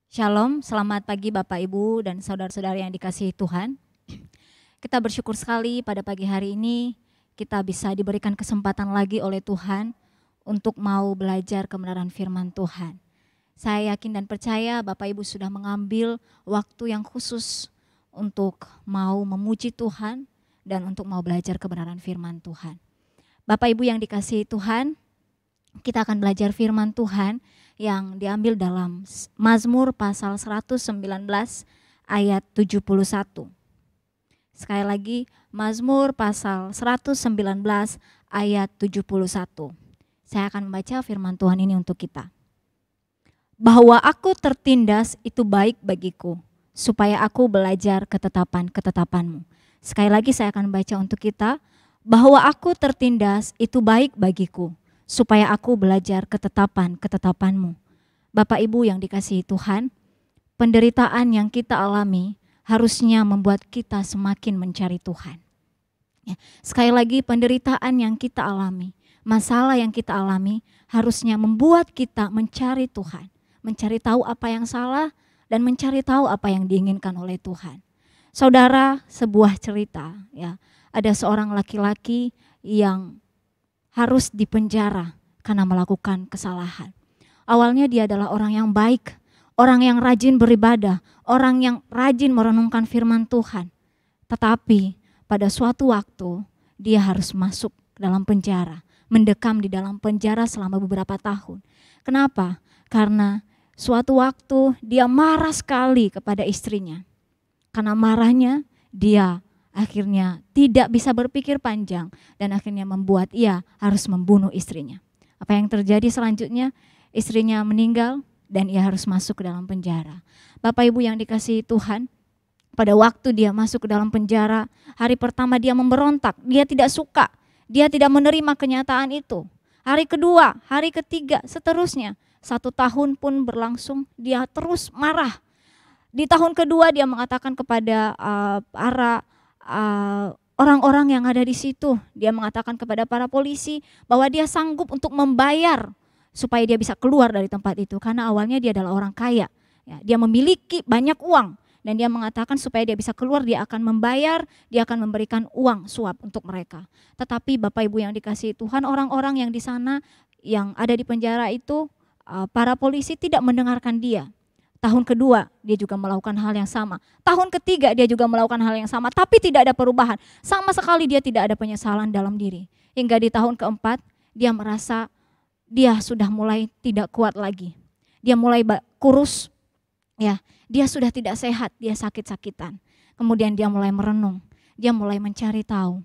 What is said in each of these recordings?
Shalom, selamat pagi Bapak Ibu dan saudara-saudara yang dikasihi Tuhan. Kita bersyukur sekali pada pagi hari ini kita bisa diberikan kesempatan lagi oleh Tuhan untuk mau belajar kebenaran firman Tuhan. Saya yakin dan percaya Bapak Ibu sudah mengambil waktu yang khusus untuk mau memuji Tuhan dan untuk mau belajar kebenaran firman Tuhan. Bapak Ibu yang dikasihi Tuhan, kita akan belajar firman Tuhan yang diambil dalam Mazmur pasal 119 ayat 71. Sekali lagi, Mazmur pasal 119 ayat 71. Saya akan membaca firman Tuhan ini untuk kita. Bahwa aku tertindas itu baik bagiku, supaya aku belajar ketetapan-ketetapanmu. Sekali lagi saya akan baca untuk kita, bahwa aku tertindas itu baik bagiku, supaya aku belajar ketetapan-ketetapanmu. Bapak Ibu yang dikasihi Tuhan, penderitaan yang kita alami harusnya membuat kita semakin mencari Tuhan. Ya, sekali lagi penderitaan yang kita alami, masalah yang kita alami harusnya membuat kita mencari Tuhan. Mencari tahu apa yang salah dan mencari tahu apa yang diinginkan oleh Tuhan. Saudara, sebuah cerita, ya, ada seorang laki-laki yang harus dipenjara karena melakukan kesalahan. Awalnya dia adalah orang yang baik, orang yang rajin beribadah, orang yang rajin merenungkan firman Tuhan. Tetapi pada suatu waktu dia harus masuk dalam penjara, mendekam di dalam penjara selama beberapa tahun. Kenapa? Karena suatu waktu dia marah sekali kepada istrinya. Karena marahnya dia akhirnya tidak bisa berpikir panjang dan akhirnya membuat ia harus membunuh istrinya. Apa yang terjadi selanjutnya? Istrinya meninggal dan ia harus masuk ke dalam penjara. Bapak Ibu yang dikasihi Tuhan, pada waktu dia masuk ke dalam penjara, hari pertama dia memberontak, dia tidak suka, dia tidak menerima kenyataan itu. Hari kedua, hari ketiga, seterusnya. 1 tahun pun berlangsung, dia terus marah. Di tahun kedua dia mengatakan kepada para orang-orang yang ada di situ, dia mengatakan kepada para polisi bahwa dia sanggup untuk membayar supaya dia bisa keluar dari tempat itu. Karena awalnya dia adalah orang kaya, ya, dia memiliki banyak uang dan dia mengatakan supaya dia bisa keluar dia akan membayar, dia akan memberikan uang suap untuk mereka. Tetapi Bapak Ibu yang dikasihi Tuhan, orang-orang yang di sana yang ada di penjara itu, para polisi tidak mendengarkan dia. Tahun kedua dia juga melakukan hal yang sama. Tahun ketiga dia juga melakukan hal yang sama, tapi tidak ada perubahan. Sama sekali dia tidak ada penyesalan dalam diri. Hingga di tahun keempat dia merasa dia sudah mulai tidak kuat lagi. Dia mulai kurus, ya. Dia sudah tidak sehat, dia sakit-sakitan. Kemudian dia mulai merenung, dia mulai mencari tahu.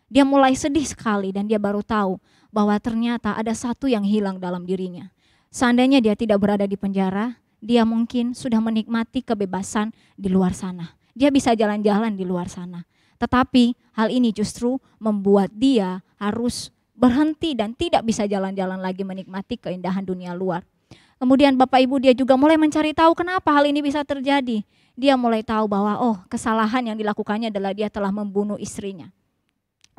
Dia mulai sedih sekali dan dia baru tahu bahwa ternyata ada satu yang hilang dalam dirinya. Seandainya dia tidak berada di penjara, dia mungkin sudah menikmati kebebasan di luar sana. Dia bisa jalan-jalan di luar sana. Tetapi hal ini justru membuat dia harus berhenti dan tidak bisa jalan-jalan lagi menikmati keindahan dunia luar. Kemudian Bapak Ibu dia juga mulai mencari tahu kenapa hal ini bisa terjadi. Dia mulai tahu bahwa kesalahan yang dilakukannya adalah dia telah membunuh istrinya.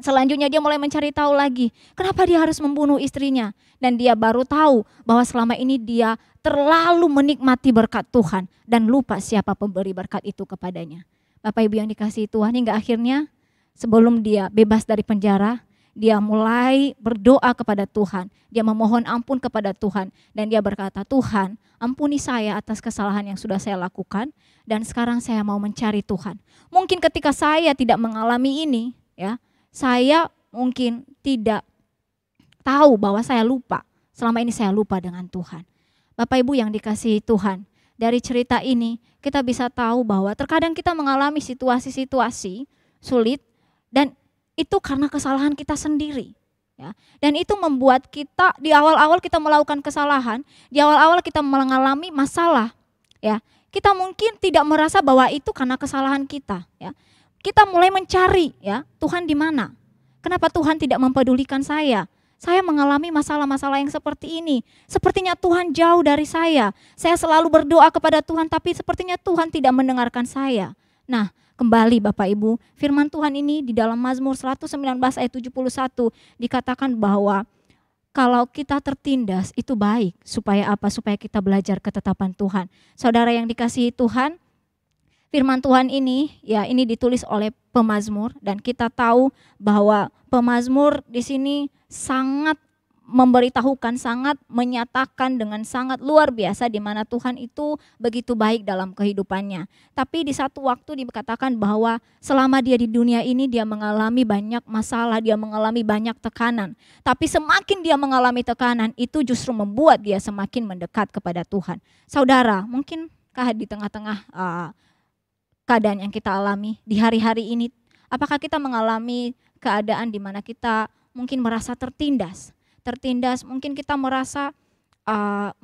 Selanjutnya dia mulai mencari tahu lagi kenapa dia harus membunuh istrinya. Dan dia baru tahu bahwa selama ini dia terlalu menikmati berkat Tuhan dan lupa siapa pemberi berkat itu kepadanya. Bapak Ibu yang dikasihi Tuhan, hingga akhirnya sebelum dia bebas dari penjara, dia mulai berdoa kepada Tuhan. Dia memohon ampun kepada Tuhan dan dia berkata, Tuhan ampuni saya atas kesalahan yang sudah saya lakukan dan sekarang saya mau mencari Tuhan. Mungkin ketika saya tidak mengalami ini, ya, saya mungkin tidak tahu bahwa saya lupa. Selama ini saya lupa dengan Tuhan. Bapak Ibu yang dikasihi Tuhan, dari cerita ini kita bisa tahu bahwa terkadang kita mengalami situasi-situasi sulit dan itu karena kesalahan kita sendiri. Ya. Dan itu membuat kita di awal-awal kita melakukan kesalahan, di awal-awal kita mengalami masalah. Ya. Kita mungkin tidak merasa bahwa itu karena kesalahan kita. Ya. Kita mulai mencari, ya, Tuhan di mana? Kenapa Tuhan tidak mempedulikan saya? Saya mengalami masalah-masalah yang seperti ini. Sepertinya Tuhan jauh dari saya. Saya selalu berdoa kepada Tuhan tapi sepertinya Tuhan tidak mendengarkan saya. Nah, kembali Bapak Ibu, firman Tuhan ini di dalam Mazmur 119 ayat 71 dikatakan bahwa kalau kita tertindas itu baik. Supaya apa? Supaya kita belajar ketetapan Tuhan. Saudara yang dikasihi Tuhan, firman Tuhan ini, ya ini ditulis oleh pemazmur dan kita tahu bahwa pemazmur di sini sangat memberitahukan, sangat menyatakan dengan sangat luar biasa di mana Tuhan itu begitu baik dalam kehidupannya. Tapi di satu waktu dikatakan bahwa selama dia di dunia ini dia mengalami banyak masalah, dia mengalami banyak tekanan. Tapi semakin dia mengalami tekanan itu justru membuat dia semakin mendekat kepada Tuhan. Saudara, mungkinkah di tengah-tengah keadaan yang kita alami di hari-hari ini, apakah kita mengalami keadaan di mana kita mungkin merasa tertindas, mungkin kita merasa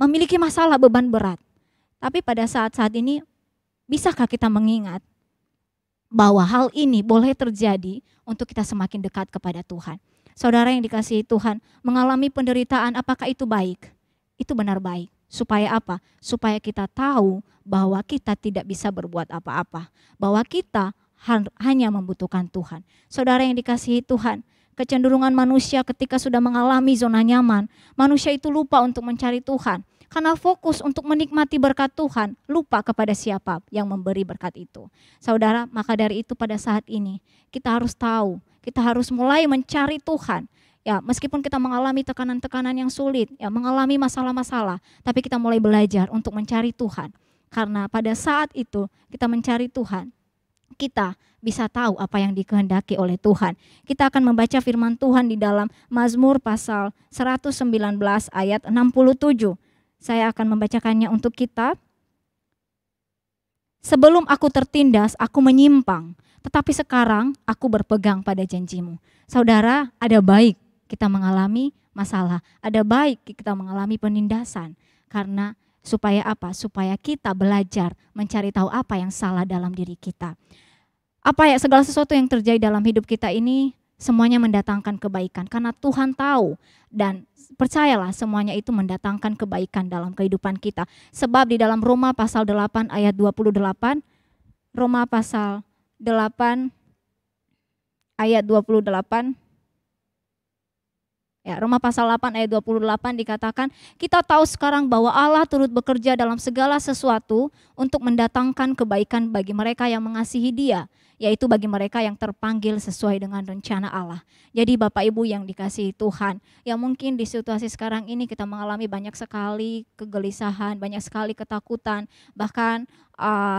memiliki masalah, beban berat. Tapi pada saat-saat ini, bisakah kita mengingat bahwa hal ini boleh terjadi untuk kita semakin dekat kepada Tuhan? Saudara yang dikasihi Tuhan, mengalami penderitaan apakah itu baik? Itu benar baik. Supaya apa? Supaya kita tahu bahwa kita tidak bisa berbuat apa-apa. Bahwa kita hanya membutuhkan Tuhan. Saudara yang dikasihi Tuhan, kecenderungan manusia ketika sudah mengalami zona nyaman, manusia itu lupa untuk mencari Tuhan. Karena fokus untuk menikmati berkat Tuhan, lupa kepada siapa yang memberi berkat itu. Saudara, maka dari itu pada saat ini kita harus tahu, kita harus mulai mencari Tuhan. Ya, meskipun kita mengalami tekanan-tekanan yang sulit, ya mengalami masalah-masalah, tapi kita mulai belajar untuk mencari Tuhan. Karena pada saat itu kita mencari Tuhan, kita bisa tahu apa yang dikehendaki oleh Tuhan. Kita akan membaca firman Tuhan di dalam Mazmur pasal 119 ayat 67. Saya akan membacakannya untuk kita. Sebelum aku tertindas, aku menyimpang, tetapi sekarang aku berpegang pada janjimu. Saudara, ada baik kita mengalami masalah, ada baik kita mengalami penindasan. Karena supaya apa? Supaya kita belajar mencari tahu apa yang salah dalam diri kita. Segala sesuatu yang terjadi dalam hidup kita ini semuanya mendatangkan kebaikan. Karena Tuhan tahu dan percayalah semuanya itu mendatangkan kebaikan dalam kehidupan kita. Sebab di dalam Roma pasal 8 ayat 28, Roma pasal 8 ayat 28, Roma pasal 8 ayat 28 dikatakan, kita tahu sekarang bahwa Allah turut bekerja dalam segala sesuatu untuk mendatangkan kebaikan bagi mereka yang mengasihi Dia, yaitu bagi mereka yang terpanggil sesuai dengan rencana Allah. Jadi Bapak Ibu yang dikasihi Tuhan, ya mungkin di situasi sekarang ini kita mengalami banyak sekali kegelisahan, banyak sekali ketakutan, bahkan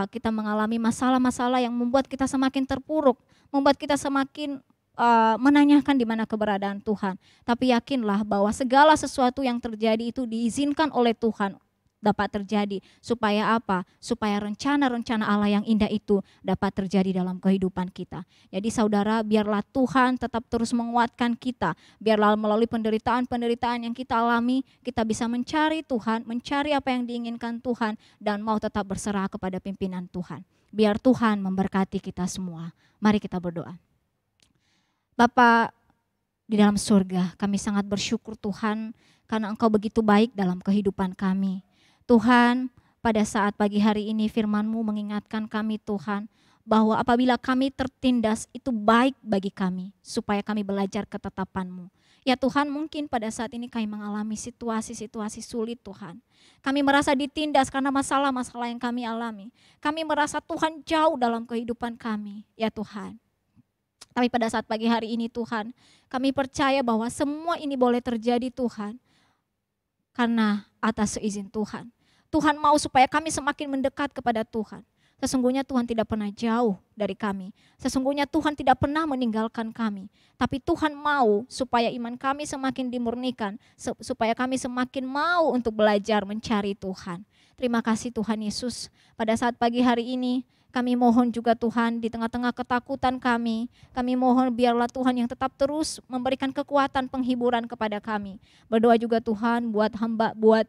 kita mengalami masalah-masalah yang membuat kita semakin terpuruk, membuat kita semakin menanyakan di mana keberadaan Tuhan. Tapi yakinlah bahwa segala sesuatu yang terjadi itu diizinkan oleh Tuhan dapat terjadi. Supaya apa? Supaya rencana-rencana Allah yang indah itu dapat terjadi dalam kehidupan kita. Jadi saudara, biarlah Tuhan tetap terus menguatkan kita. Biarlah melalui penderitaan-penderitaan yang kita alami, kita bisa mencari Tuhan, mencari apa yang diinginkan Tuhan, dan mau tetap berserah kepada pimpinan Tuhan. Biar Tuhan memberkati kita semua. Mari kita berdoa. Bapa di dalam surga, kami sangat bersyukur Tuhan karena Engkau begitu baik dalam kehidupan kami. Tuhan, pada saat pagi hari ini firman-Mu mengingatkan kami Tuhan, bahwa apabila kami tertindas itu baik bagi kami, supaya kami belajar ketetapan-Mu. Ya Tuhan, mungkin pada saat ini kami mengalami situasi-situasi sulit Tuhan. Kami merasa ditindas karena masalah-masalah yang kami alami. Kami merasa Tuhan jauh dalam kehidupan kami, ya Tuhan. Tapi pada saat pagi hari ini Tuhan, kami percaya bahwa semua ini boleh terjadi Tuhan, karena atas seizin Tuhan. Tuhan mau supaya kami semakin mendekat kepada Tuhan. Sesungguhnya Tuhan tidak pernah jauh dari kami. Sesungguhnya Tuhan tidak pernah meninggalkan kami. Tapi Tuhan mau supaya iman kami semakin dimurnikan, supaya kami semakin mau untuk belajar mencari Tuhan. Terima kasih Tuhan Yesus. Pada saat pagi hari ini, kami mohon juga Tuhan di tengah-tengah ketakutan kami mohon biarlah Tuhan yang tetap terus memberikan kekuatan penghiburan kepada kami. Berdoa juga Tuhan buat hamba, buat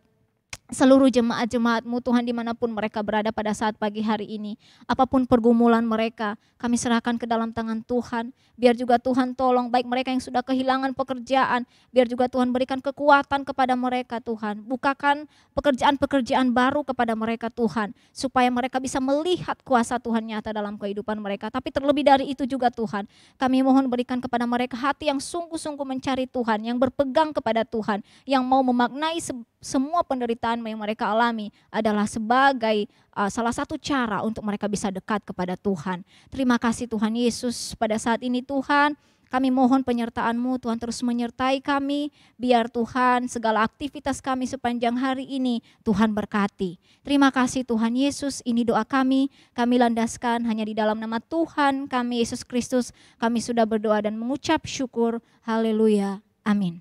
seluruh jemaat-jemaat-Mu Tuhan dimanapun mereka berada pada saat pagi hari ini. Apapun pergumulan mereka, kami serahkan ke dalam tangan Tuhan. Biar juga Tuhan tolong baik mereka yang sudah kehilangan pekerjaan, biar juga Tuhan berikan kekuatan kepada mereka Tuhan. Bukakan pekerjaan-pekerjaan baru kepada mereka Tuhan, supaya mereka bisa melihat kuasa Tuhan nyata dalam kehidupan mereka. Tapi terlebih dari itu juga Tuhan, kami mohon berikan kepada mereka hati yang sungguh-sungguh mencari Tuhan, yang berpegang kepada Tuhan, yang mau memaknai semua penderitaan yang mereka alami adalah sebagai salah satu cara untuk mereka bisa dekat kepada Tuhan. Terima kasih Tuhan Yesus, pada saat ini Tuhan kami mohon penyertaan-Mu, Tuhan terus menyertai kami, biar Tuhan segala aktivitas kami sepanjang hari ini Tuhan berkati. Terima kasih Tuhan Yesus, ini doa kami landaskan hanya di dalam nama Tuhan kami Yesus Kristus, kami sudah berdoa dan mengucap syukur, haleluya, amin.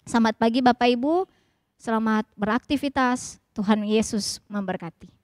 Selamat pagi Bapak Ibu, selamat beraktivitas, Tuhan Yesus memberkati.